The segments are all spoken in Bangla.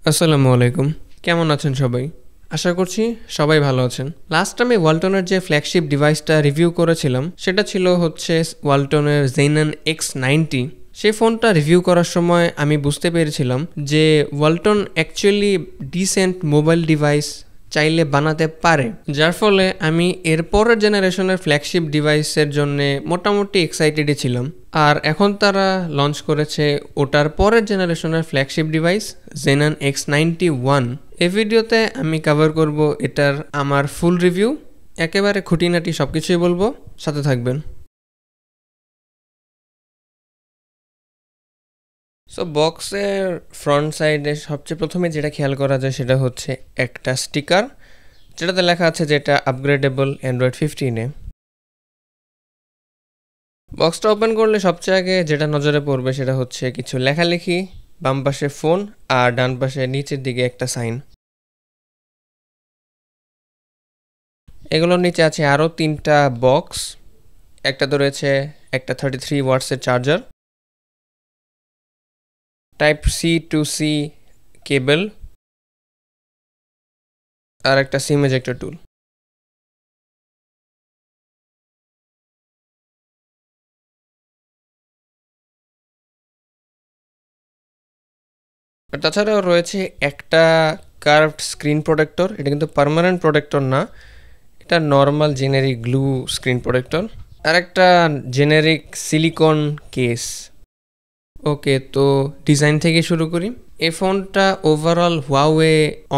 আসসালামু আলাইকুম। কেমন আছেন সবাই? আশা করছি সবাই ভালো আছেন। লাস্ট আমি ওয়ালটনের যে ফ্ল্যাগশিপ ডিভাইসটা রিভিউ করেছিলাম সেটা ছিল হচ্ছে ওয়ালটনের Zenon X90। সেই ফোনটা রিভিউ করার সময় আমি বুঝতে পেরেছিলাম যে Walton actually decent mobile device চাইলে বানাতে পারে, যার ফলে আমি এর পরের জেনারেশনের ফ্ল্যাগশিপ ডিভাইসের জন্য মোটামুটি এক্সাইটেডই ছিলাম। আর এখন তারা লঞ্চ করেছে ওটার পরের জেনারেশনের ফ্ল্যাগশিপ ডিভাইস Zenon X91। এই ভিডিওতে আমি কভার করব এটার আমার ফুল রিভিউ, একেবারে খুঁটিনাটি সব কিছুই বলবো, সাথে থাকবেন। সো বক্সের ফ্রন্ট সাইডে সবচেয়ে প্রথমে যেটা খেয়াল করা যায় সেটা হচ্ছে একটা স্টিকার, যেটাতে লেখা আছে যেটা আপগ্রেডেবল অ্যান্ড্রয়েড 15-এ। বক্সটা ওপেন করলে সবচেয়ে আগে যেটা নজরে পড়বে সেটা হচ্ছে কিছু লেখালেখি, বাম পাশে ফোন আর ডান পাশে নিচের দিকে একটা সাইন। এগুলোর নিচে আছে আরও 3টা বক্স। একটা তো রয়েছে একটা 33 ওয়াটসের charger, type C to C cable আর একটা সিম এজেক্টর টুল। আর তাছাড়াও রয়েছে একটা কার্ভড স্ক্রিন প্রোটেক্টর। এটা কিন্তু পার্মানেন্ট প্রোটেক্টর না, এটা normal generic glue screen protector. আর একটা জেনেরিক সিলিকন কেস। ওকে, তো ডিজাইন থেকে শুরু করি। এই ফোনটা ওভারঅল হুয়াওয়ে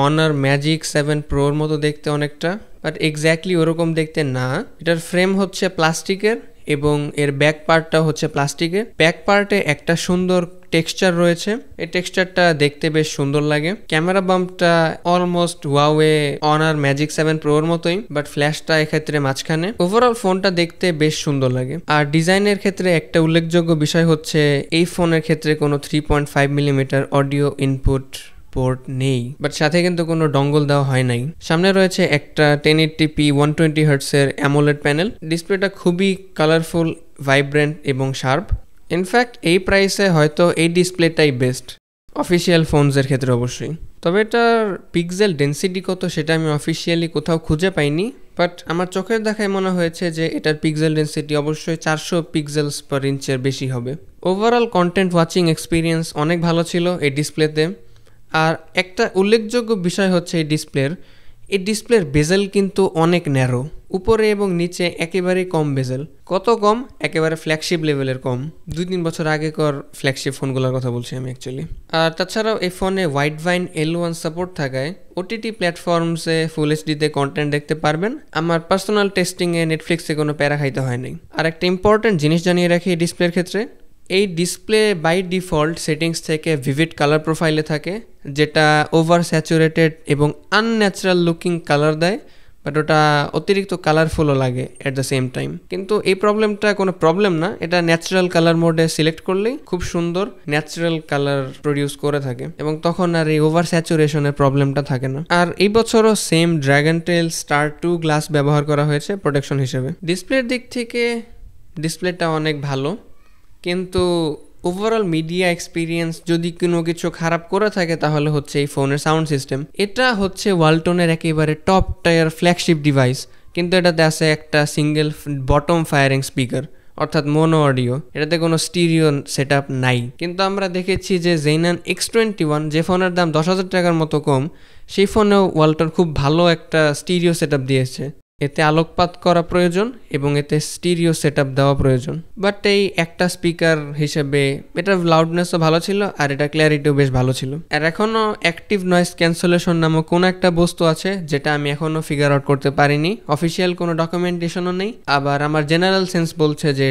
অনার ম্যাজিক 7 প্রোর মতো দেখতে অনেকটা, বাট এক্স্যাক্টলি ওরকম দেখতে না। এটার ফ্রেম হচ্ছে প্লাস্টিকের এবং এর ব্যাক পার্টটা হচ্ছে প্লাস্টিকের। ব্যাক পার্টে একটা সুন্দর টেক্সচার রয়েছে, এই টেক্সচারটা দেখতে বেশ সুন্দর লাগে। ক্যামেরা বাম্পটা অলমোস্ট হুয়াওয়ে অনার ম্যাজিক 7 প্রোর মতোই, বাট ফ্ল্যাশটা এক্ষেত্রে মাঝখানে। ওভারঅল ফোনটা দেখতে বেশ সুন্দর লাগে। আর ডিজাইনের ক্ষেত্রে একটা উল্লেখযোগ্য বিষয় হচ্ছে এই ফোনের ক্ষেত্রে কোনো 3.5 মিলিমিটার অডিও ইনপুট পোর্ট নেই, বাট সাথে কিন্তু কোনো ডঙ্গল দেওয়া হয় নাই। সামনে রয়েছে একটা 1080p 120 হার্টসের অ্যামোলেড প্যানেল। ডিসপ্লেটা খুবই কালারফুল, ভাইব্রেন্ট এবং শার্প। ইনফ্যাক্ট এই প্রাইসে হয়তো এই ডিসপ্লেটাই বেস্ট, অফিসিয়াল ফোনসের ক্ষেত্রে অবশ্যই। তবে এটার পিক্সেল ডেন্সিটি কত সেটা আমি অফিসিয়ালি কোথাও খুঁজে পাইনি, বাট আমার চোখের দেখায় মনে হয়েছে যে এটার পিক্সেল ডেন্সিটি অবশ্যই 400 পিক্সেলস পার ইঞ্চের বেশি হবে। ওভারঅল কন্টেন্ট ওয়াচিং এক্সপিরিয়েন্স অনেক ভালো ছিল এই ডিসপ্লেতে। আর একটা উল্লেখযোগ্য বিষয় হচ্ছে এই ডিসপ্লের বেজেল কিন্তু অনেক ন্যারো, উপরে এবং নিচে একেবারেই কম বেজেল। কত কম? একেবারে ফ্ল্যাগশিপ লেভেলের কম। 2-3 বছর আগেকার ফ্ল্যাগশিপ ফোনগুলোর কথা বলছি আমি অ্যাকচুয়ালি। আর তাছাড়াও এই ফোনে হোয়াইট ভাইন L1 সাপোর্ট থাকায় ওটিটি প্ল্যাটফর্মসে ফুল এইচডিতে কন্টেন্ট দেখতে পারবেন। আমার পার্সোনাল টেস্টিংয়ে নেটফ্লিক্সে কোনো প্যারা খাইতে হয় নাই। আর একটা ইম্পর্টেন্ট জিনিস জানিয়ে রাখি এই ডিসপ্লের ক্ষেত্রে, এই ডিসপ্লে বাই ডিফল্ট সেটিংস থেকে ভিভিড কালার প্রোফাইলে থাকে, যেটা ওভার স্যাচুরেটেড এবং আনন্যাচারাল লুকিং কালার দেয়, বাট ওটা অতিরিক্ত কালারফুলও লাগে অ্যাট দ্য সেম টাইম। কিন্তু এই প্রবলেমটা কোনো প্রবলেম না, এটা ন্যাচারাল কালার মোডে সিলেক্ট করলেই খুব সুন্দর ন্যাচারাল কালার প্রডিউস করে থাকে এবং তখন আর এই ওভার স্যাচুরেশনের প্রবলেমটা থাকে না। আর এই বছরও সেম ড্রাগন টেল স্টার 2 গ্লাস ব্যবহার করা হয়েছে প্রোটেকশন হিসেবে। ডিসপ্লের দিক থেকে ডিসপ্লেটা অনেক ভালো, কিন্তু ওভারঅল মিডিয়া এক্সপিরিয়েন্স যদি কোনো কিছু খারাপ করে থাকে তাহলে হচ্ছে এই ফোনের সাউন্ড সিস্টেম। এটা হচ্ছে ওয়ালটনের একেবারে টপ টায়ার ফ্ল্যাগশিপ ডিভাইস, কিন্তু এটাতে আছে একটা সিঙ্গেল বটম ফায়ারিং স্পিকার, অর্থাৎ মোনো অডিও। এটাতে কোনো স্টিরিও সেট আপ নাই। কিন্তু আমরা দেখেছি যে Zenon X21, যে ফোনের দাম 10,000 টাকার মতো কম, সেই ফোনেও ওয়ালটন খুব ভালো একটা স্টিরিও সেট আপ দিয়েছে। এতে আলোকপাত করা প্রয়োজন এবং এতে স্টিরিও সেটআপ দেওয়া প্রয়োজন, বাট এই একটা স্পিকার হিসেবে এটার লাউডনেসও ভালো ছিল আর এটা ক্ল্যারিটিও বেশ ভালো ছিল। আর এখনও অ্যাক্টিভ নয়েজ ক্যান্সেলেশন নামক কোনো একটা বস্তু আছে যেটা আমি এখনও ফিগার আউট করতে পারিনি। অফিসিয়াল কোনো ডকুমেন্টেশনও নেই, আবার আমার জেনারেল সেন্স বলছে যে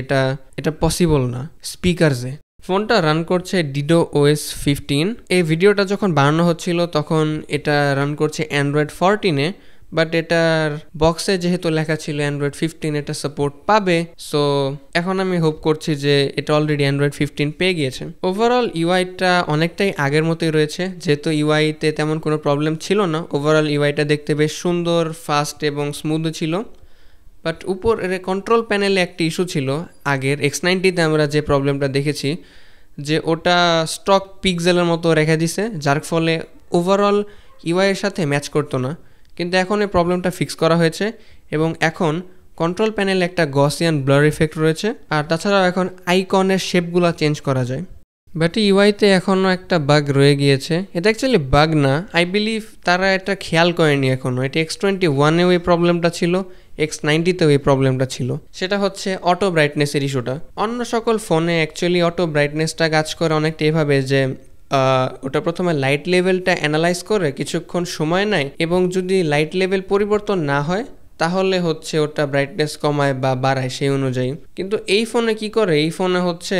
এটা পসিবল না স্পিকারসে। ফোনটা রান করছে DDoS 15। এই ভিডিওটা যখন বানানো হচ্ছিল তখন এটা রান করছে অ্যান্ড্রয়েড 14-এ, বাট এটার বক্সে যেহেতু লেখা ছিল অ্যান্ড্রয়েড 15 এটা সাপোর্ট পাবে, সো এখন আমি হোপ করছি যে এটা অলরেডি অ্যান্ড্রয়েড 15 পেয়ে গিয়েছে। ওভারঅল ইউআইটা অনেকটাই আগের মতোই রয়েছে, যেহেতু ইউআইতে তেমন কোনো প্রবলেম ছিল না। ওভারঅল ইউআইটা দেখতে বেশ সুন্দর, ফাস্ট এবং স্মুথও ছিল। বাট উপরের কন্ট্রোল প্যানেলে একটা ইস্যু ছিল আগের X90-তে আমরা যে প্রবলেমটা দেখেছি, যে ওটা স্টক পিক্সেলের মতো রেখে দিছে, যার ফলে ওভারঅল ইউআই এর সাথে ম্যাচ করতো না, কিন্তু এখন এই প্রবলেমটা ফিক্স করা হয়েছে এবং এখন কন্ট্রোল প্যানেলে একটা গসিয়ান ব্লার ইফেক্ট রয়েছে। আর তাছাড়াও এখন আইকনের শেপগুলো চেঞ্জ করা যায়। বাট ইউআইতে এখনও একটা বাগ রয়ে গিয়েছে। এটা অ্যাকচুয়ালি বাগ না, আই বিলিভ তারা এটা খেয়াল করেনি এখনও। এটা X21-এও এই প্রবলেমটা ছিল, X90-তেও এই প্রবলেমটা ছিল। সেটা হচ্ছে অটো ব্রাইটনেসের ইস্যুটা। অন্য সকল ফোনে অ্যাকচুয়ালি অটো ব্রাইটনেসটা কাজ করে অনেকটা এভাবে যে ওটা প্রথমে লাইট লেভেলটা অ্যানালাইজ করে কিছুক্ষণ সময় নেয় এবং যদি লাইট লেভেল পরিবর্তন না হয় তাহলে হচ্ছে ওটা ব্রাইটনেস কমায় বা বাড়ায় সেই অনুযায়ী। কিন্তু এই ফোনে কি করে, এই ফোনে হচ্ছে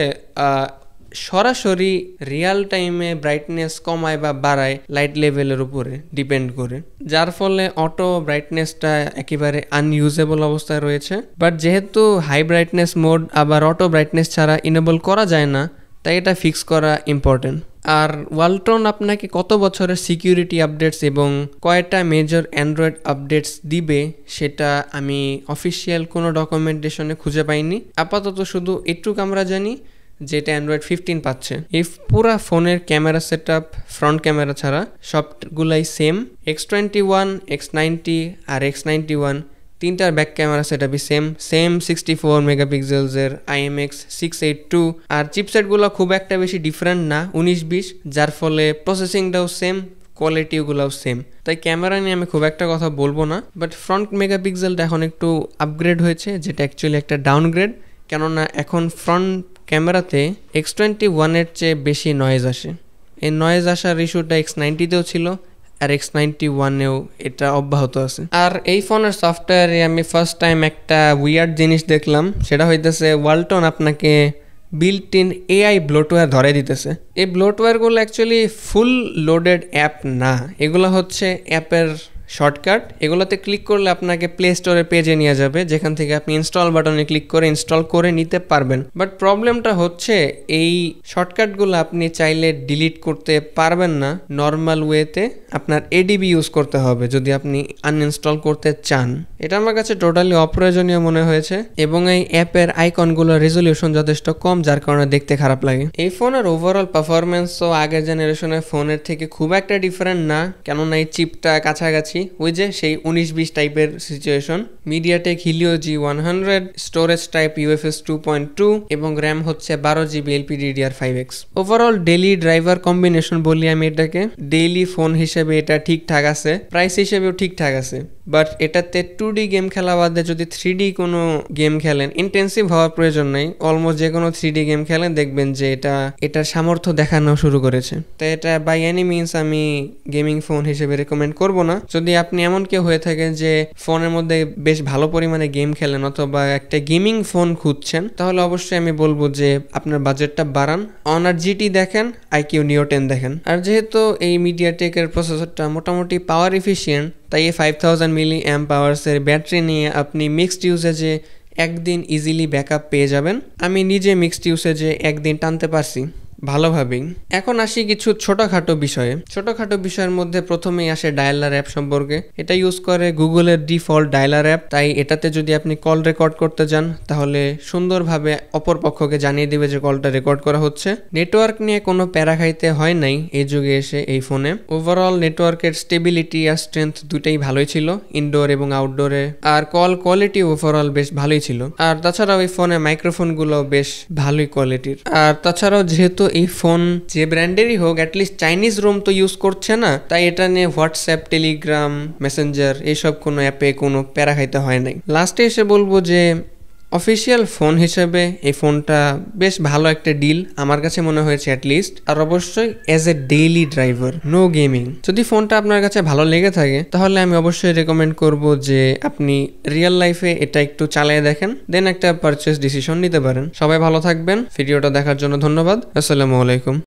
সরাসরি রিয়াল টাইমে ব্রাইটনেস কমায় বা বাড়ায় লাইট লেভেলের উপরে ডিপেন্ড করে, যার ফলে অটো ব্রাইটনেসটা একেবারে আনইউজেবল অবস্থায় রয়েছে। বাট যেহেতু হাই ব্রাইটনেস মোড আবার অটো ব্রাইটনেস ছাড়া ইনেবল করা যায় না, তাই এটা ফিক্স করা ইম্পর্টেন্ট। আর ওয়ালটন আপনাকে কত বছরের সিকিউরিটি আপডেটস এবং কয়টা মেজর অ্যান্ড্রয়েড আপডেটস দিবে সেটা আমি অফিসিয়াল কোনো ডকুমেন্টেশনে খুঁজে পাইনি। আপাতত শুধু এটুকু আমরা জানি যেটা অ্যান্ড্রয়েড 15 পাচ্ছে। এই পুরা ফোনের camera set up front camera ছাড়া সবগুলাই সেম। X21, X90 আর X91 তিনটার ব্যাক ক্যামেরা সেট আপই সেম 64 মেগাপিক্সেলসের IMX682। আর চিপসেটগুলো খুব একটা বেশি ডিফারেন্ট না, 19-20, যার ফলে প্রসেসিংটাও সেম, কোয়ালিটিগুলোও সেম। তাই ক্যামেরা নিয়ে আমি খুব একটা কথা বলবো না। বাট ফ্রন্ট মেগাপিক্সেলটা এখন একটু আপগ্রেড হয়েছে, যেটা অ্যাকচুয়ালি একটা ডাউনগ্রেড, কেননা এখন ফ্রন্ট ক্যামেরাতে X21-এর চেয়ে বেশি নয়েজ আসে। এই নয়েজ আসার ইস্যুটা X90-তেও ছিল আর X91-এও এটা অব্যাহত আছে। আর এই ফোনের সফটওয়্যারে আমি ফার্স্ট টাইম একটা উইয়ার্ড জিনিস দেখলাম, সেটা হইতেছে ওয়ালটন আপনাকে বিল্ট ইন AI ব্লোটওয়্যার ধরে দিতেছে। এই ব্লোটওয়্যারগুলো অ্যাকচুয়ালি ফুল লোডেড অ্যাপ না, এগুলো হচ্ছে অ্যাপের শর্টকাট। এগুলোতে ক্লিক করলে আপনাকে প্লে স্টোরের পেজে নিয়ে যাবে, যেখান থেকে আপনি ইনস্টল বাটনে ক্লিক করে ইনস্টল করে নিতে পারবেন। বাট প্রবলেমটা হচ্ছে এই শর্টকাটগুলো আপনি চাইলে ডিলিট করতে পারবেন না নর্মাল ওয়েতে, আপনার ADB ইউজ করতে হবে যদি আপনি আনইনস্টল করতে চান। এটা আমার কাছে টোটালি অপ্রয়োজনীয় মনে হয়েছে এবং এই অ্যাপের আইকনগুলোর রেজলিউশন যথেষ্ট কম, যার কারণে দেখতে খারাপ লাগে। এই ফোনের ওভারঅল পারফরমেন্সও আগের জেনারেশনের ফোনের থেকে খুব একটা ডিফারেন্ট না, কেননা এই চিপটা কাছাকাছি ওই যে সেই 19-20 টাইপের situation. MediaTek Helio G100, storage type UFS 2.2 এবং র্যাম হচ্ছে 12GB LPDDR5X। Overall daily driver combination বলি আমি এটাকে, ডেইলি ফোন হিসেবে এটা ঠিকঠাক আছে, প্রাইস হিসেবেও ঠিকঠাক আছে। বাট এটাতে 2D গেম খেলা বাদে যদি 3D কোনো গেম খেলেন, ইন্টেন্সিভ হওয়ার প্রয়োজন নেই, অলমোস্ট যে কোনো 3D গেম খেলেন দেখবেন যে এটার সামর্থ্য দেখানো শুরু করেছে। তো এটা বাই এনি মিনস আমি গেমিং ফোন হিসেবে রেকমেন্ড করব না। যদি আপনি এমন কেউ হয়ে থাকেন যে ফোনের মধ্যে বেশ ভালো পরিমাণে গেম খেলেন অথবা একটা গেমিং ফোন খুঁজছেন, তাহলে অবশ্যই আমি বলবো যে আপনার বাজেটটা বাড়ান, অনার GT দেখেন, IQ Neo 10 দেখেন। আর যেহেতু এই মিডিয়াটেকের প্রসেসরটা মোটামুটি পাওয়ার এফিশিয়েন্ট, তাই এই 5000 mAh ব্যাটারি নিয়ে আপনি মিক্সড ইউজেজে একদিন ইজিলি ব্যাকআপ পেয়ে যাবেন। আমি নিজে মিক্সড ইউজেজে একদিন টানতে পারছি ভালোভাবেই। এখন আসি কিছু ছোটখাটো বিষয়ের মধ্যে প্রথমেই আসে ডায়ালার অ্যাপ সম্পর্কে। এটা ইউজ করে গুগলের ডিফল্ট ডায়ালার অ্যাপ, তাই এটাতে যদি আপনি কল রেকর্ড করতে যান তাহলে সুন্দরভাবে অপর পক্ষকে জানিয়ে দিবে যে কলটা রেকর্ড করা হচ্ছে। নেটওয়ার্ক নিয়ে কোনো প্যারা খাইতে হয় নাই এই যুগে এসে এই ফোনে। ওভারঅল নেটওয়ার্কের স্টেবিলিটি আর স্ট্রেংথ দুটাই ভালোই ছিল, ইনডোর এবং আউটডোরে। আর কল কোয়ালিটি ওভারঅল বেশ ভালোই ছিল। আর তাছাড়াও এই ফোনে মাইক্রোফোনগুলো বেশ ভালোই কোয়ালিটির। আর তাছাড়াও যেহেতু এই ফোন যে ব্র্যান্ডেরই হোক অ্যাটলিস্ট চাইনিজ রোম তো ইউজ করছে না, তাই এটা নিয়ে হোয়াটসঅ্যাপ, টেলিগ্রাম, মেসেঞ্জার এইসব কোনো অ্যাপে কোনো প্যারা খাইতে হয় নাই। লাস্টে এসে বলবো যে অফিসিয়াল ফোন হিসেবে এই ফোনটা বেশ ভালো একটা ডিল আমার কাছে মনে হয়েছে অ্যাটলিস্ট। আর অবশ্যই as a daily driver, no gaming, যদি ফোনটা আপনার কাছে ভালো লেগে থাকে তাহলে আমি অবশ্যই রেকমেন্ড করব যে আপনি রিয়েল লাইফে এটা একটু চালিয়ে দেখেন, দেন একটা পারচেস ডিসিশন নিতে পারেন। সবাই ভালো থাকবেন। ভিডিওটা দেখার জন্য ধন্যবাদ। আসসালামু আলাইকুম।